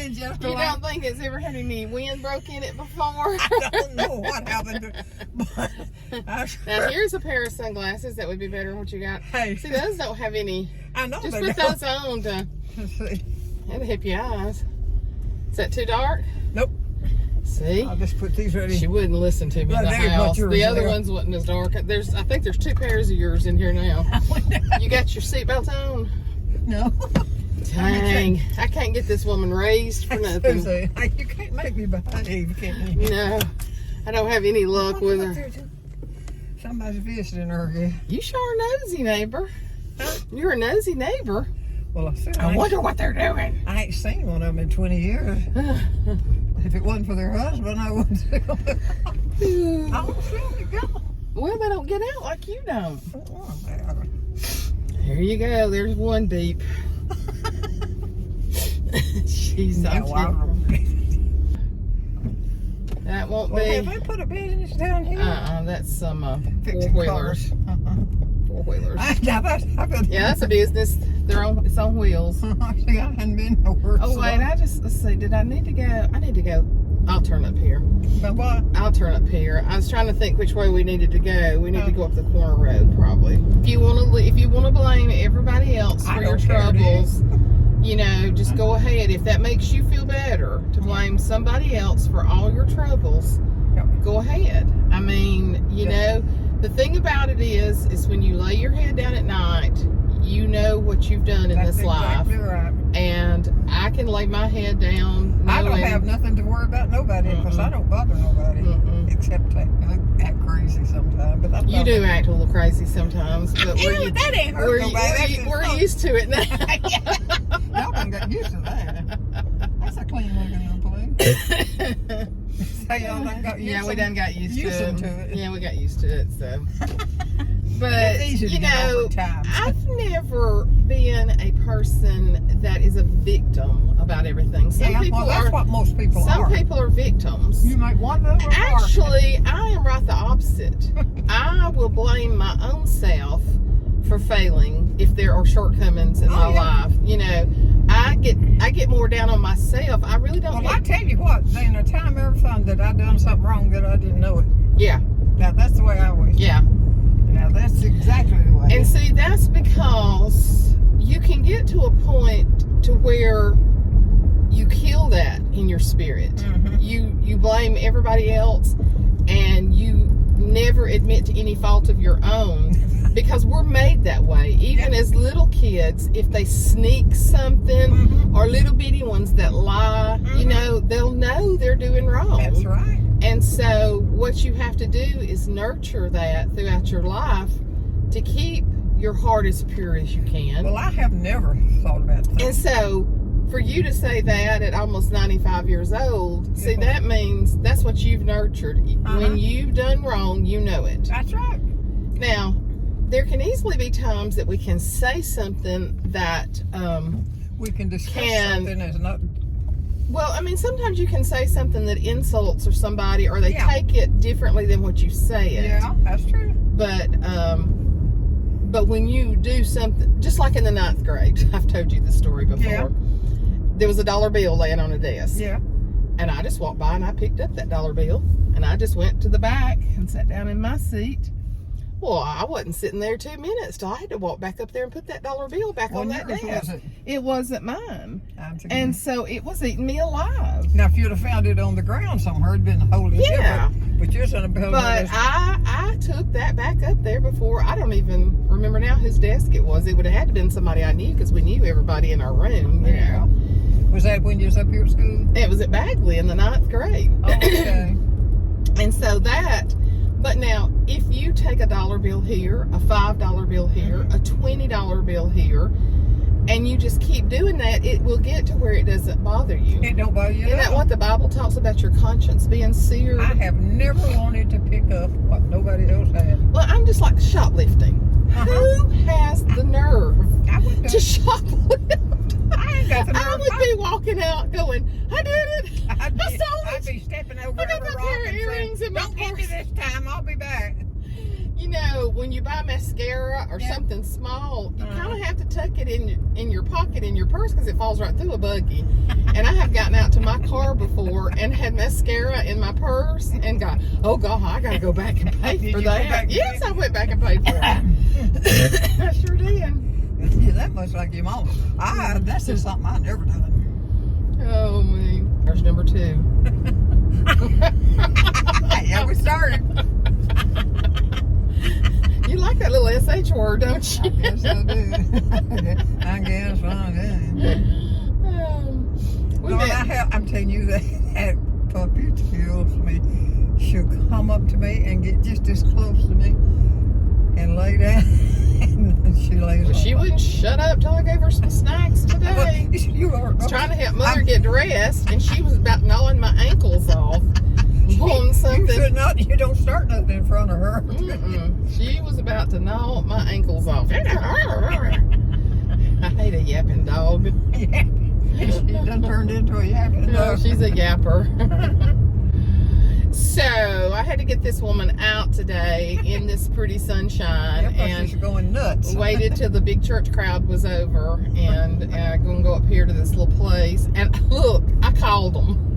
did just You don't think it's ever had any wind broke in it before? I don't know what happened. But Now here's a pair of sunglasses that would be better than what you got. Hey. See, those don't have any. I know Just they put don't. those on to. Let's see. That'll help your eyes. Is that too dark? Nope. See? I'll just put these ready. She wouldn't listen to me in Well, the there you go, house. yours The other there. ones wasn't as dark. I think there's 2 pairs of yours in here now. You got your seatbelt on? No. Dang. I can't get this woman raised for nothing. Susie, you can't make me behave, can you? No. I don't have any luck with her. Somebody's visiting her again. You sure are nosy, neighbor. You're a nosy neighbor. Well, I wonder what they're doing. I ain't seen one of them in 20 years. If it wasn't for their husband, I wouldn't see them. I don't see them go. Well, they don't get out like you don't. Oh, they are. There you go. There's one deep. She's so Yeah, well, That won't well, be. have they put a business down here? That's some Fixing four-wheelers. cars. Four-wheelers. Yeah, Yeah, that's a business. It's on wheels. See, I hadn't been nowhere. Oh wait, let's see. Did I need to go? I need to go. I'll turn up here. But what? I'll turn up here. I was trying to think which way we needed to go. We need to go up the corner road probably. If you want to blame everybody else for your troubles, just go ahead. If that makes you feel better to blame somebody else for all your troubles, go ahead. I mean, the thing about it is when you lay your head down at night, you know what you've done in this life. Right. And I can lay my head down. I don't have nothing to worry about nobody because I don't bother nobody except I act crazy sometimes. But you do act a little crazy sometimes, but that ain't hurt nobody. We're used to it now. Y'all done got used to that. That's a clean looking place. So y'all done got used Yeah, we done got used to it. Yeah, we got used to it. So, but It's easy to get over time. I've never been a person that is a victim about everything. Some people that's what most people are. Some people are victims. You might want to. Actually, I am right the opposite. I will blame my own self for failing if there are shortcomings in my life. I get more down on myself. I really don't. Well, I tell you what, there ain't a time ever found that I done something wrong that I didn't know it. Yeah. Now that's the way I was. Yeah. Now that's exactly the way. And see, that's because you can get to a point to where you kill that in your spirit. Mm-hmm. You blame everybody else, and you never admit to any fault of your own. Because we're made that way. Even as little kids, if they sneak something, or little bitty ones that lie, they'll know they're doing wrong. That's right. And so what you have to do is nurture that throughout your life to keep your heart as pure as you can. Well, I have never thought about that. And so for you to say that at almost 95 years old, see, that means that's what you've nurtured. When you've done wrong, you know it. That's right. Now, there can easily be times that we can say something that we can discuss something that's not. Well, I mean, sometimes you can say something that insults or somebody, or they take it differently than what you say it. Yeah, that's true. But when you do something, just like in the 9th grade, I've told you this story before. Yeah. There was a $1 bill laying on a desk. Yeah. And I just walked by and I picked up that $1 bill, and I just went to the back and sat down in my seat. Well, I wasn't sitting there 2 minutes till I had to walk back up there and put that $1 bill back on that desk. It wasn't mine. And so it was eating me alive. Now, if you'd have found it on the ground somewhere, it'd been wholly different. But you're saying about But I took that back up there before. I don't even remember now whose desk it was. It would have had to been somebody I knew because we knew everybody in our room. You know. Was that when you was up here at school? It was at Bagley in the 9th grade. Oh, okay. And so that. But now, if you take a $1 bill here, a $5 bill here, a $20 bill here, and you just keep doing that, it will get to where it doesn't bother you. It don't bother you. Isn't that what the Bible talks about, your conscience being seared? I have never wanted to pick up what nobody else had. Well, I'm just like shoplifting. Who has the nerve to shoplift? I ain't got the nerve. I would be walking out going, I did it. I stole it. I'd be stepping over I got every my rock pair of and earrings saying, in my don't get me purse. this time, I'll be back. You know, when you buy mascara or something small, you kind of have to tuck it in your pocket in your purse because it falls right through a buggy. And I have gotten out before and had mascara in my purse and got, oh God, I gotta go back and pay for that. Yes, I went back and paid for it. I sure did. Yeah, that much like your mom. That's just something I never done. Oh me. There's number 2. Yeah, we started. You like that little SH word, don't you? I guess I do. I guess I do. I'm telling you that puppy kills me. She'll come up to me and get just as close to me and lay down. And she lays Well, she wouldn't shut up till I gave her some snacks today. You are trying to help Mother get dressed, and she was about gnawing my ankles off. Pulling something. You should not. You don't start nothing in front of her. She was about to gnaw my ankles off. I hate a yapping dog. Yeah. She done turned into a yapping dog. No, she's a yapper. So I had to get this woman out today in this pretty sunshine, and she's going nuts. Waited till the big church crowd was over, and I'm gonna go up here to this little place. And look, I called them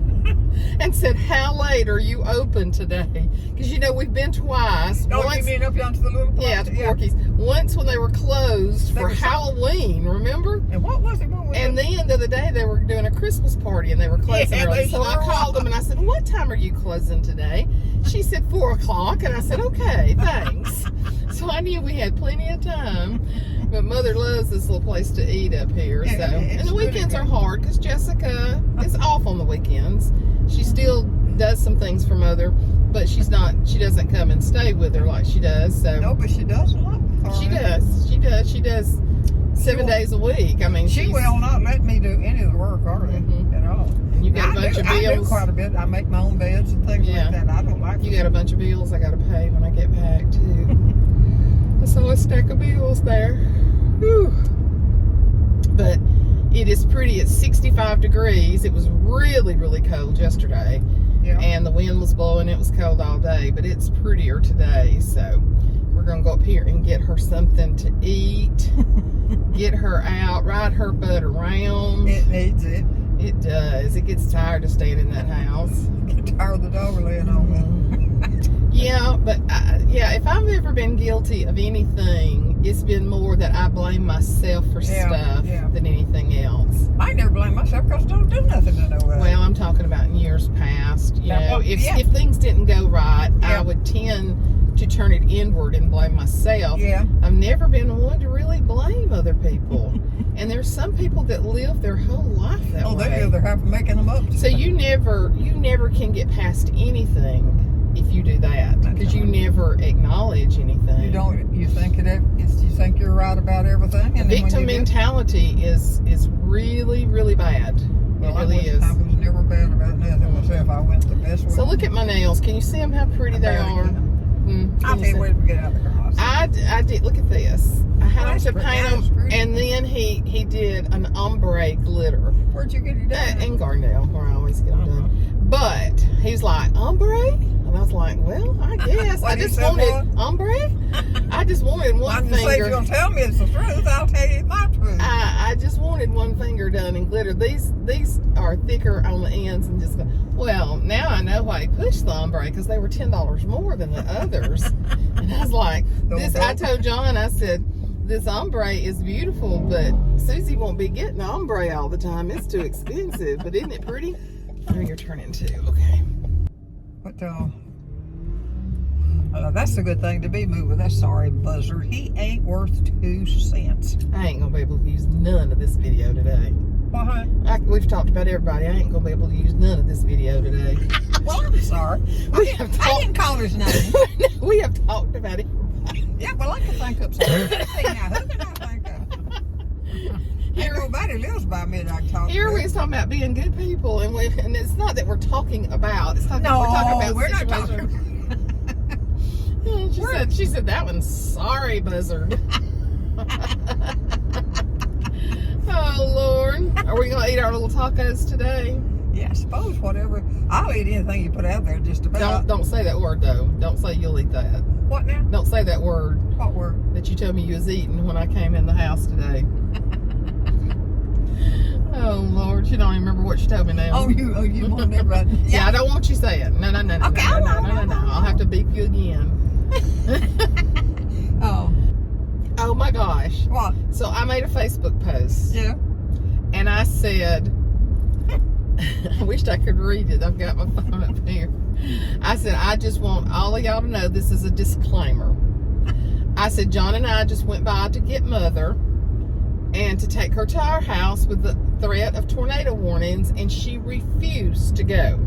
and said, "How late are you open today?" Because you know we've been twice. Oh, you mean up down to the little place? Yeah, to Porky's. Once when they were closed for Halloween, remember? And what was it? And then the other day they were doing a Christmas party and they were closing early. So I called them and I said, "What time are you closing today?" She said 4 o'clock, and I said, "Okay, thanks." So I knew we had plenty of time. But Mother loves this little place to eat up here. So, and the weekends are hard because Jessica is off on the weekends. She still does some things for Mother, but she doesn't come and stay with her like she does. So no, but she does a lot. She does 7 days a week. I mean, she will not let me do any of the work hardly at all. And you got a bunch of bills. I do quite a bit. I make my own beds and things like that. I don't like. You got a bunch of bills I got to pay when I get back too. So a stack of bills there. Whew. But it is pretty. It's 65 degrees. It was really, really cold yesterday. Yeah. And the wind was blowing. It was cold all day. But it's prettier today. So we're going to go up here and get her something to eat. Get her out. Ride her butt around. It needs it. It does. It gets tired of staying in that house. Get tired of the dog laying on me. Yeah, but if I've ever been guilty of anything, it's been more that I blame myself for stuff than anything else. I never blame myself because I don't do nothing to nobody. Well, I'm talking about in years past. You know, if things didn't go right, I would tend to turn it inward and blame myself. Yeah. I've never been one to really blame other people. And there's some people that live their whole life that way. Oh, they live their half making them up. So you never can get past anything if you do that, because you never acknowledge anything. You don't. You think you think you're right about everything. And victim mentality is really, really bad. Well, it really is. I was never bad about nothing myself. I went the best way. So look at my nails. Can you see them? How pretty they are. I can't wait to get out of the house. I did. Look at this. I had him to paint them, and then he did an ombre glitter. Where'd you get it done? In Garnell, where I always get them done. But he's like, ombre? And I was like, well, I guess. I just wanted ombre. I just wanted one finger. If you're going to tell me it's the truth, I'll tell you my truth. I just wanted one finger done in glitter. These are thicker on the ends and just, well, now I know why he pushed the ombre, because they were $10 more than the others. And I was like, I told John, I said, this ombre is beautiful, but Susie won't be getting ombre all the time. It's too expensive. But isn't it pretty? Oh, you're turning too. Okay. But that's a good thing to be moved with. That sorry buzzard. He ain't worth 2 cents. I ain't gonna be able to use none of this video today. Why? We've talked about everybody. I ain't gonna be able to use none of this video today. Well, I'm sorry. I didn't call his name. We have talked about it. Yeah, well, I can think up something. Now, who can I think of? Nobody lives by me that I can talk Here to. we was talking about being good people, and it's not that we're talking about. It's not that we're talking about. We're not talking. She said that one's sorry, buzzard. Oh Lord, are we gonna eat our little tacos today? Yeah, I suppose whatever. I'll eat anything you put out there, just about. Don't say that word though. Don't say you'll eat that. What now? Don't say that word. What word? That you told me you was eating when I came in the house today. Oh, Lord. You don't even remember what she told me now. Oh, you want everybody. Yeah, I don't want you to say it. No. Okay, No. I'll have to beep you again. Oh, my gosh. What? So I made a Facebook post. Yeah. And I said, I wished I could read it. I've got my phone up here. I said, I just want all of y'all to know this is a disclaimer. I said, John and I just went by to get Mother and to take her to our house with the threat of tornado warnings, and she refused to go.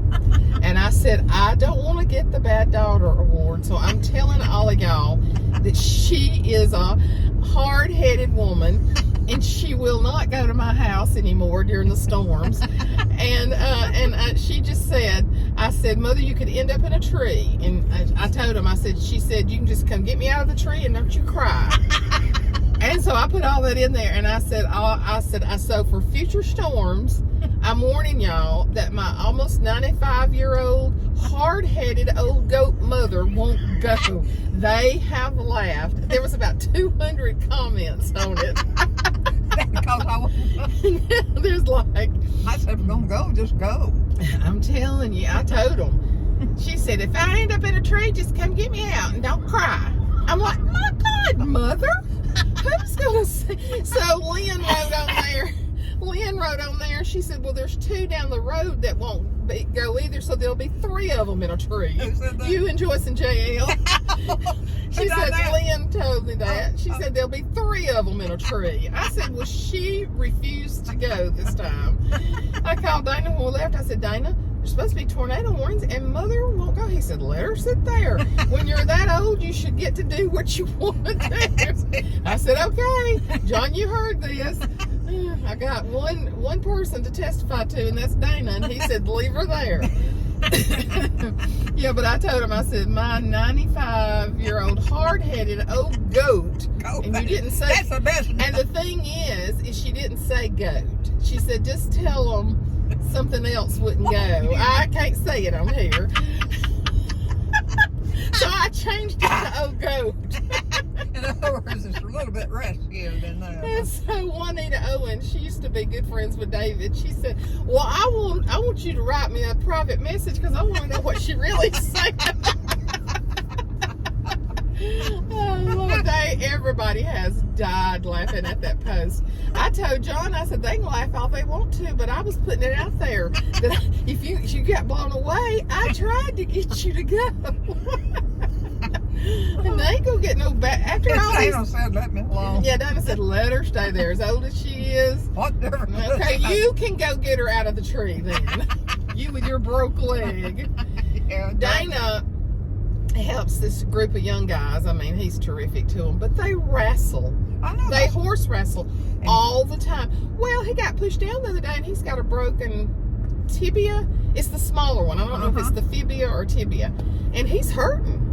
And I said, I don't want to get the bad daughter award, so I'm telling all of y'all that she is a hard-headed woman, and she will not go to my house anymore during the storms. And she just said, I said, Mother, you could end up in a tree. And I told him, she said, you can just come get me out of the tree and don't you cry. And so I put all that in there, and I said, so for future storms, I'm warning y'all that my almost 95-year-old, hard-headed old goat mother won't go. They have laughed. There was about 200 comments on it. Because There's like, I said, we're going to go, just go. I'm telling you, I told them. She said, if I end up in a tree, just come get me out and don't cry. I'm like, my God, Mother. Who's going to say? So Lynn wrote on there, she said, well, there's 2 down the road that won't go either, so there'll be 3 of them in a tree. Who said that? You and Joyce and JL. She said, Lynn told me that. She said, there'll be 3 of them in a tree. I said, well, she refused to go this time. I called Dana when we left. I said, Dana, there's supposed to be tornado warnings, and Mother won't go. He said, let her sit there. When you're that old, you should get to do what you want to do. I said, okay. John, you heard this. I got one person to testify to, and that's Dana, and he said, leave her there. Yeah, but I told him, I said, my 95-year-old hard-headed old goat, and you didn't say, that's the best. And the thing is she didn't say goat. She said, just tell them something else wouldn't go. I can't say it on here. So I changed it to old goat. In other words, it's a little bit riskier than that. And so Juanita Owen, she used to be good friends with David. She said, well, I want you to write me a private message because I want to know what she really said. Oh, everybody has died laughing at that post. I told John, I said, they can laugh all they want to, but I was putting it out there that if you got blown away, I tried to get you to go. And they ain't gonna get no back. After all Dana said, let me alone. Yeah, Dana said, let her stay there. As old as she is. What difference? Okay, you can go get her out of the tree then. You with your broke leg. Yeah, Dana helps this group of young guys. I mean, he's terrific to them, but they wrestle. I know They horse wrestle all the time. Well, he got pushed down the other day, and he's got a broken tibia. It's the smaller one. I don't know if it's the fibia or tibia. And he's hurting.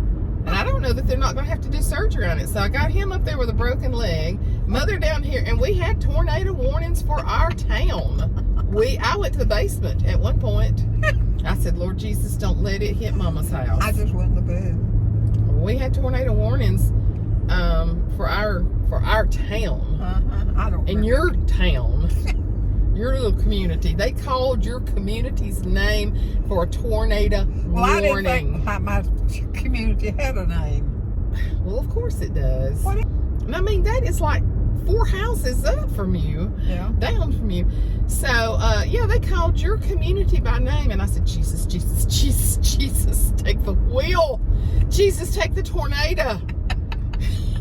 And I don't know that they're not going to have to do surgery on it. So I got him up there with a broken leg, Mother down here, and we had tornado warnings for our town. I went to the basement at one point. I said, Lord Jesus, don't let it hit Mama's house. I just went to bed. We had tornado warnings for our town. I don't In your town. Your little community. They called your community's name for a tornado I didn't warning. think my community had a name. Well, of course it does. What? And I mean, that is like 4 houses up from you, down from you. So, yeah, they called your community by name. And I said, Jesus, Jesus, Jesus, Jesus, take the wheel. Jesus, take the tornado.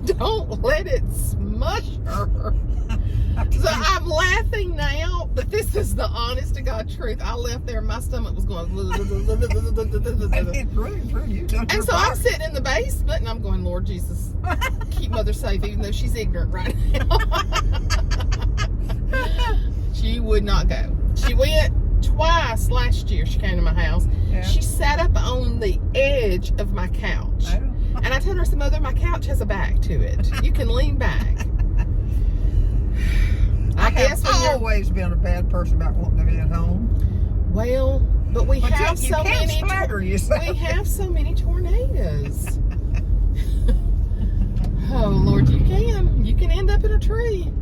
Don't let it smush her. So I'm laughing now, but this is the honest to God truth. I left there, my stomach was going. It's really true. And so I'm sitting in the basement, and I'm going, Lord Jesus, keep Mother safe, even though she's ignorant right now. She would not go. She went twice last year. She came to my house. Yeah. She sat up on the edge of my couch. And I told her, I said, Mother, my couch has a back to it. You can lean back. I guess I've always been a bad person about wanting to be at home. Well, but we have you so can't many. flatter yourself. We have so many tornadoes. Oh Lord, you can end up in a tree.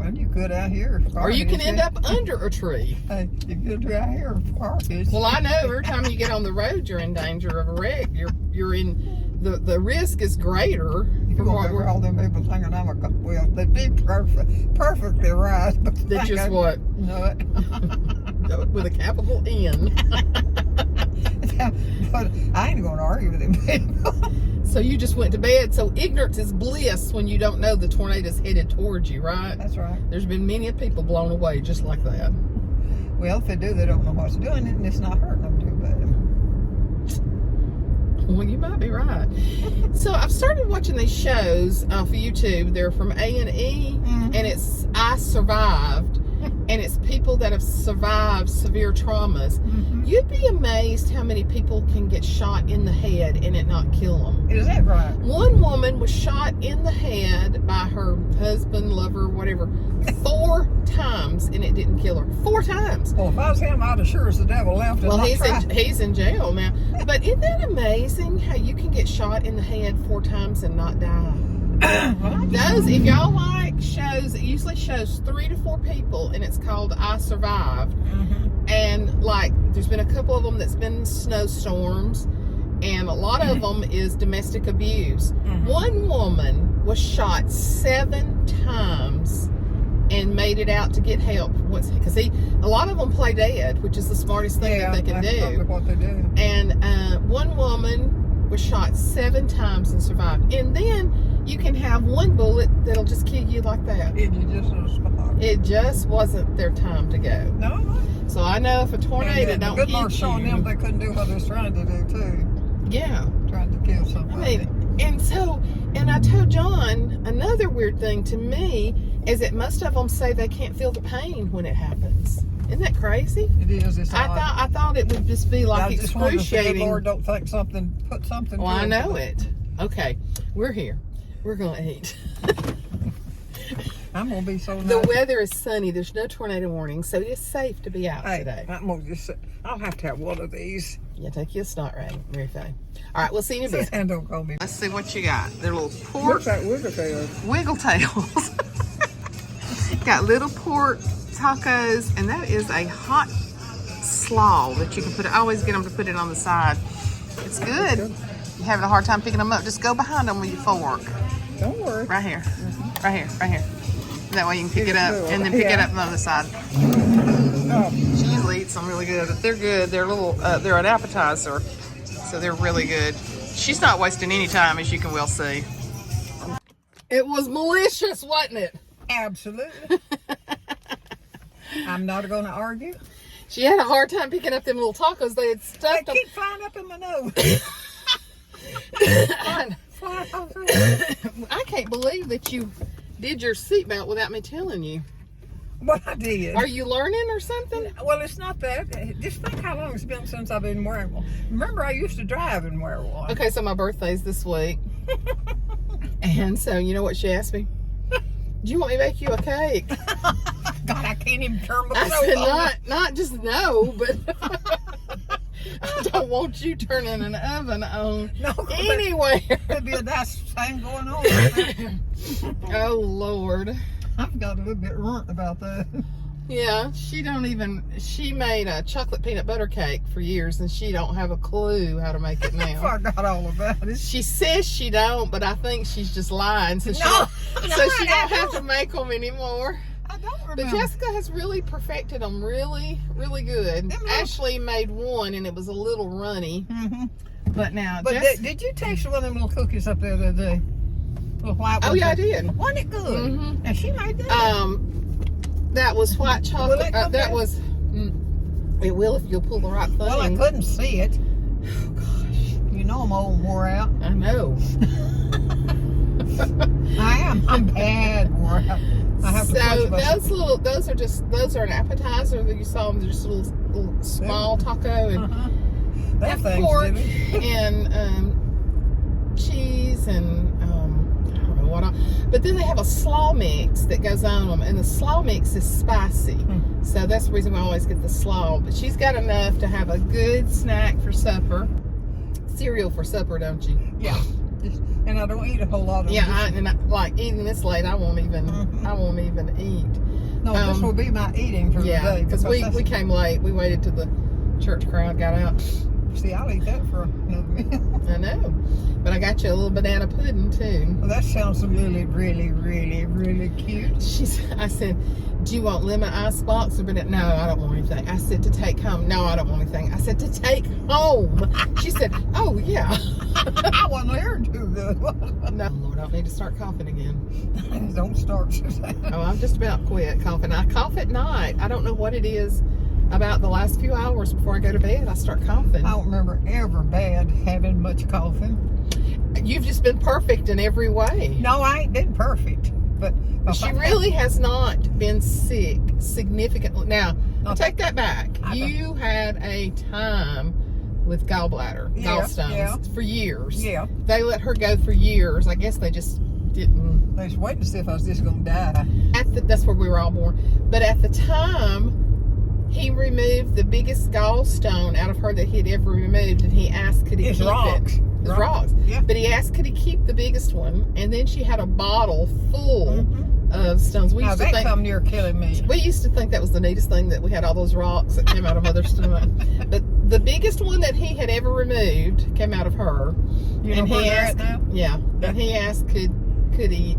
Well, you could out here. Or you can end up under a tree. Hey, you could out here parking. Well, I know every time you get on the road, you're in danger of a wreck. You're in the risk is greater. You won't ever all them people thinking I'm a well, they'd be perfectly right. But That's just what? Nut. With a capital N. But I ain't going to argue with them people. So you just went to bed. So ignorance is bliss when you don't know the tornado's headed towards you, right? That's right. There's been many people blown away just like that. Well, if they do, they don't know what's doing it, and it's not hurting them too bad. Well, you might be right. So I've started watching these shows off of YouTube. They're from A&E, and it's I Survived. And it's people that have survived severe traumas. You'd be amazed how many people can get shot in the head and it not kill them. Is that right? One woman was shot in the head by her husband, lover, whatever, 4 times, and it didn't kill her. 4 times. Well, if I was him, I'd as sure as the devil left. Well, he's in jail now. But isn't that amazing how you can get shot in the head 4 times and not die? Those, if y'all like shows, it usually shows 3 to 4 people, and it's called I Survived. And like, there's been a couple of them that's been snowstorms, and a lot of them is domestic abuse. One woman was shot 7 times and made it out to get help once, because a lot of them play dead, which is the smartest thing that they can do. Probably what they do. And one woman was shot 7 times and survived. And then you can have one bullet that'll just kill you like that. It just wasn't their time to go. No. So I know if a tornado don't hit you. Good Lord showing them they couldn't do what they was trying to do too. Yeah. Trying to kill somebody. I mean, and I told John, another weird thing to me is that most of them say they can't feel the pain when it happens. Isn't that crazy? It is. It's I thought it would just be like excruciating. Lord, don't think put something. Well, I know it. Okay, we're here. We're gonna eat. I'm gonna be so nice. The weather is sunny. There's no tornado warning, so it's safe to be out today. I'm gonna I'll have to have one of these. Yeah, take you a snot rag, very fine. All right, we'll see you in a bit. And don't call me. Let's see what you got. They're little pork. Looks like wiggle tails. Wiggle tails. Got little pork tacos, and that is a hot slaw that you can put. I always get them to put it on the side. It's good. You're having a hard time picking them up, just go behind them with your fork. Don't worry. Right here. Right here. Right here. That way you can pick it up and then pick it up on the other side. She usually eats them really good, but they're good. They're little. They're an appetizer, so they're really good. She's not wasting any time, as you can well see. It was malicious, wasn't it? Absolutely. I'm not going to argue. She had a hard time picking up them little tacos. They had stuck them. They keep flying up in my nose. I can't believe that you did your seatbelt without me telling you. Well, I did. Are you learning or something? Well, it's not that. Just think how long it's been since I've been wearing one. Remember, I used to drive and wear one. Okay, so my birthday's this week. And so, you know what she asked me? Do you want me to make you a cake? God, I can't even turn my I said, not just no, but I don't want you turning an oven on anywhere. There'd be a nice thing going on. Oh, Lord. I've got a little bit runt about that. Yeah, she made a chocolate peanut butter cake for years, and she don't have a clue how to make it now. I forgot all about it. She says she don't, but I think she's just lying, so she don't have to make them anymore. I don't remember. But Jessica has really perfected them really, really good. Ashley made one, and it was a little runny. But now, did you taste one of them little cookies up there the other day? Little white ones? Oh, yeah, I did. Wasn't it good? And she made that? That was white chocolate. It will if you'll pull the right thing. Well, I couldn't see it. Oh, gosh. You know I'm old and wore out. I know. I am. I'm bad wore out. I have So those are an appetizer that you saw them. They're just a little small taco and that have pork and cheese and but then they have a slaw mix that goes on them, and the slaw mix is spicy. So that's the reason we always get the slaw. But she's got enough to have a good snack for supper. Cereal for supper, don't you? Yeah. And I don't eat a whole lot of like eating this late, I won't even eat. No, this will be my eating for the day. Because we came late. We waited till the church crowd got out. See, I'll eat that for another meal. I know. But I got you a little banana pudding, too. Well, that sounds really, really, really, really cute. I said, do you want lemon ice box or banana? No, I don't want anything. I said, to take home. No, I don't want anything. I said, to take home. She said, oh, yeah. I wasn't hearing too good. No, Lord, I need to start coughing again. Don't start, Suzanne. Oh, I'm just about quit coughing. I cough at night. I don't know what it is. About the last few hours before I go to bed, I start coughing. I don't remember ever having much coughing. You've just been perfect in every way. No, I ain't been perfect. But she really has not been sick significantly. Now, I'll take that back. You had a time with gallstones for years. Yeah. They let her go for years. I guess they just didn't. They was waiting to see if I was just going to die. That's where we were all born. But at the time, he removed the biggest gallstone out of her that he'd ever removed, and he asked, could he keep rocks. it? It's rocks. Yeah. But he asked, could he keep the biggest one? And then she had a bottle full of stones. Now, that come near killing me. We used to think that was the neatest thing, that we had all those rocks that came out of Mother's stomach. But the biggest one that he had ever removed came out of her. You know where they're at now? Yeah. And he asked, could he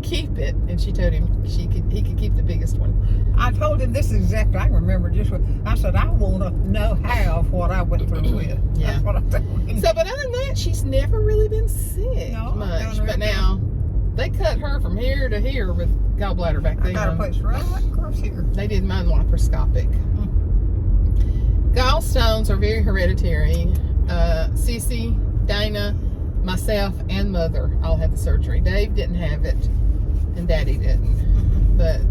keep it? And she told him he could keep the biggest one. I told him this exactly. I remember just what I said. I want to know half what I went through with. Yeah. That's what I told him. So, but other than that, she's never really been sick much. But now they cut her from here to here with gallbladder back then. I got a place right across here. They did mine laparoscopic. Gallstones are very hereditary. Cece, Dana, myself, and Mother all had the surgery. Dave didn't have it, and Daddy didn't, but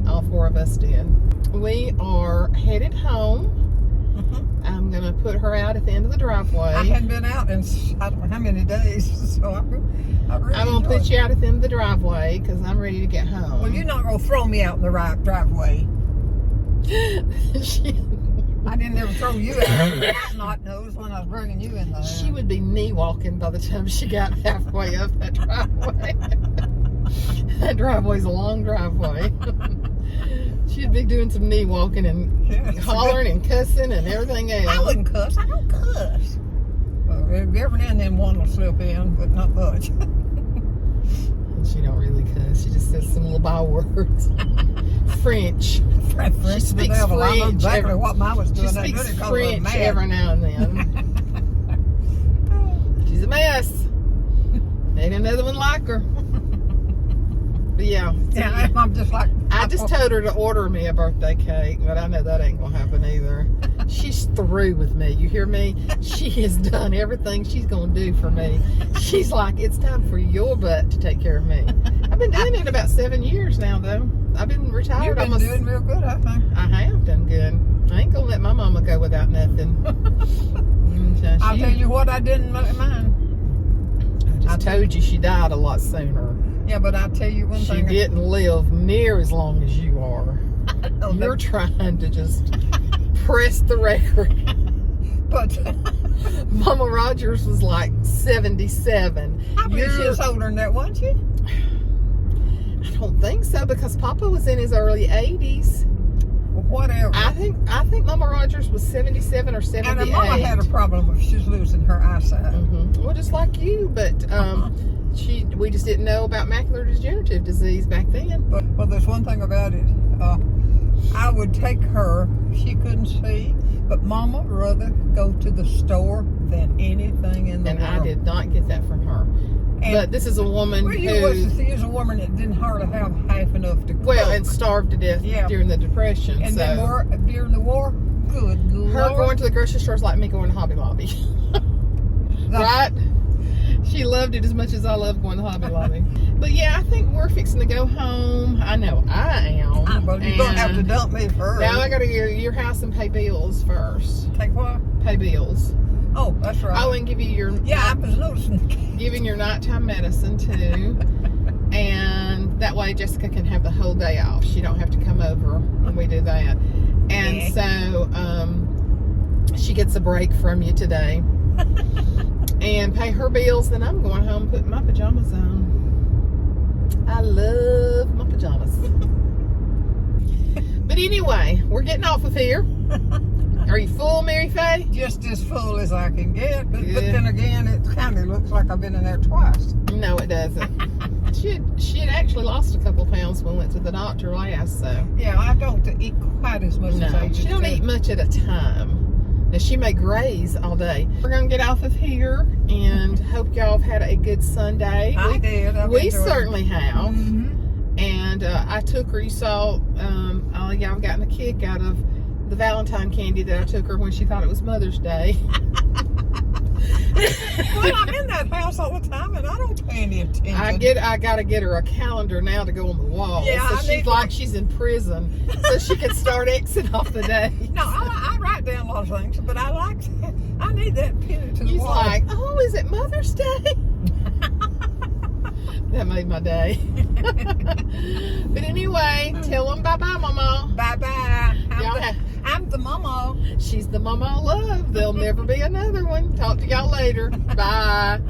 all four of us did. We are headed home. I'm going to put her out at the end of the driveway. I hadn't been out in I don't know how many days, so I'm going to put you out at the end of the driveway because I'm ready to get home. Well, you're not going to throw me out in the right driveway. I didn't ever throw you out. Snot nose when I was bringing you in there. She would be knee walking by the time she got halfway up that driveway. That driveway's a long driveway. She'd be doing some knee walking and hollering and cussing and everything else. I wouldn't cuss. I don't cuss. Well, every now and then one will slip in, but not much. She don't really cuss. She just says some little bywords. French. She speaks French. I know exactly what mine was doing. She speaks French every now and then. She's a mess. Ain't another one like her. But yeah. Yeah, I'm just like... I just told her to order me a birthday cake, but I know that ain't going to happen either. She's through with me. You hear me? She has done everything she's going to do for me. She's like, it's time for your butt to take care of me. I've been doing it about 7 years now, though. I've been retired. You've been doing real good, I think. I have done good. I ain't going to let my mama go without nothing. I'll tell you what, I didn't let mine. I told you she died a lot sooner. Yeah, but I'll tell you one thing. She didn't live near as long as you are. You're trying to just press the record. But Mama Rogers was like 77. I believe she was older than that, wasn't she? I don't think so, because Papa was in his early 80s. Well, whatever. I think Mama Rogers was 77 or 78. And her mama had a problem if she's losing her eyesight. Well, just like you, but we just didn't know about macular degenerative disease back then. But well, there's one thing about it. I would take her. She couldn't see, but Mama would rather go to the store than anything in the world. And I did not get that from her. But this is a woman who is a woman that didn't hardly have half enough to cook. Well, and starved to death during the Depression. And then during the war, good Lord. Her going to the grocery store is like me going to Hobby Lobby. Right? She loved it as much as I love going to Hobby Lobby. But yeah, I think we're fixing to go home. I know I am. Well, you're going to have to dump me first. Now I got to go to your house and pay bills first. Take what? Pay bills. Oh, that's right. Oh, and give you your... Yeah, I was noticing. Giving your nighttime medicine, too. And that way Jessica can have the whole day off. She don't have to come over when we do that. And so she gets a break from you today. and pay her bills, then I'm going home putting my pajamas on. I love my pajamas. But anyway, we're getting off of here. Are you full, Mary Faye? Just as full as I can get. But Good. then again, it kind of looks like I've been in there twice. No, it doesn't. She had actually lost a couple pounds when we went to the doctor last, so. Yeah, I don't eat quite as much as I No, used she don't to. eat much at a time. Now, she may graze all day. We're going to get off of here and hope y'all have had a good Sunday. I did. I've We enjoyed it. certainly have. Mhm. And I took her, you saw, all of y'all have gotten a kick out of the Valentine candy that I took her when she thought it was Mother's Day. Well, I'm in that house all the time, and I don't pay any attention. I gotta get her a calendar now to go on the wall. Yeah, so I she's need like she's in prison, so she can start Xing off the day. No, I write down a lot of things, but I need that pinned to the He's wall. like, oh, is it Mother's Day? That made my day. But anyway, tell them bye-bye, Mama. Bye-bye. Y'all I'm the mama. She's the Mama I love. There'll never be another one. Talk to y'all later. Bye.